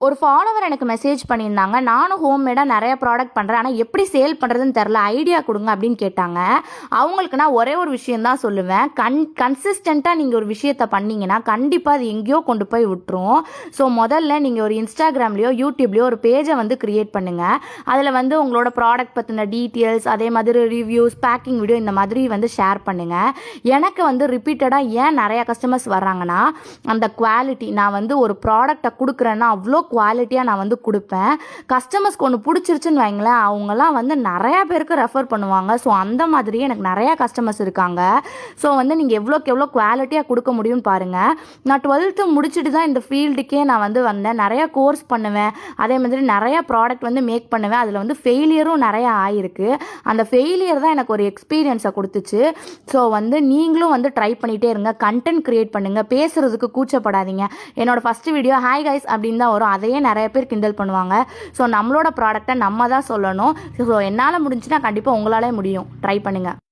ஒரு ஃபாலோவர் எனக்கு மெசேஜ் பண்ணியிருந்தாங்க. நானும் ஹோம்மேடாக நிறைய ப்ராடக்ட் பண்ணுறேன். ஆனால் எப்படி சேல் பண்ணுறதுன்னு தெரில. ஐடியா கொடுங்க அப்படின்னு கேட்டாங்க. அவங்களுக்கு நான் ஒரே ஒரு விஷயம் தான் சொல்லுவேன். கன்சிஸ்டண்ட்டாக நீங்கள் ஒரு விஷயத்த பண்ணீங்கன்னா கண்டிப்பாக அது எங்கேயோ கொண்டு போய் விட்டுரும். ஸோ முதல்ல நீங்கள் ஒரு இன்ஸ்டாகிராம்லேயோ யூடியூப்லேயோ ஒரு பேஜை வந்து க்ரியேட் பண்ணுங்கள். அதில் வந்து உங்களோட ப்ராடக்ட் பற்றின டீட்டெயில்ஸ், அதே மாதிரி ரிவ்யூஸ், பேக்கிங் வீடியோ இந்த மாதிரி வந்து ஷேர் பண்ணுங்கள். எனக்கு வந்து ரிப்பீட்டடாக ஏன் நிறையா கஸ்டமர்ஸ் வர்றாங்கன்னா, அந்த குவாலிட்டி. நான் வந்து ஒரு ப்ராடக்டை கொடுக்குறேன்னா அவ்வளோ குவாலிட்டியாக நான் வந்து கொடுப்பேன். கஸ்டமர்ஸ்க்கு ஒன்று பிடிச்சிருச்சுன்னு வைங்களேன், அவங்கெல்லாம் வந்து நிறையா பேருக்கு ரெஃபர் பண்ணுவாங்க. ஸோ அந்த மாதிரியே எனக்கு நிறையா கஸ்டமர்ஸ் இருக்காங்க. ஸோ வந்து நீங்கள் எவ்வளோக்கு எவ்வளோ குவாலிட்டியாக கொடுக்க முடியும்னு பாருங்கள். நான் 12th முடிச்சுட்டு தான் இந்த ஃபீல்டுக்கே நான் வந்து வந்தேன். நிறையா கோர்ஸ் பண்ணுவேன். அதே மாதிரி நிறையா ப்ராடக்ட் வந்து மேக் பண்ணுவேன். அதில் வந்து ஃபெயிலியரும் நிறையா ஆயிருக்கு. அந்த ஃபெயிலியர் தான் எனக்கு ஒரு எக்ஸ்பீரியன்ஸை கொடுத்துச்சு. ஸோ வந்து நீங்களும் வந்து ட்ரை பண்ணிகிட்டே இருங்க. கண்டென்ட் க்ரியேட் பண்ணுங்கள். பேசுகிறதுக்கு கூச்சப்படாதீங்க. என்னோட ஃபஸ்ட்டு வீடியோ ஹாய் கைஸ் அப்படின்னு தான் வரும். அதையே நிறைய பேர் கிண்டல் பண்ணுவாங்க. ஸோ நம்மளோட ப்ராடக்டை நம்ம தான் சொல்லணும். ஸோ என்னால் முடிஞ்சுன்னா கண்டிப்பாக உங்களாலே முடியும். ட்ரை பண்ணுங்கள்.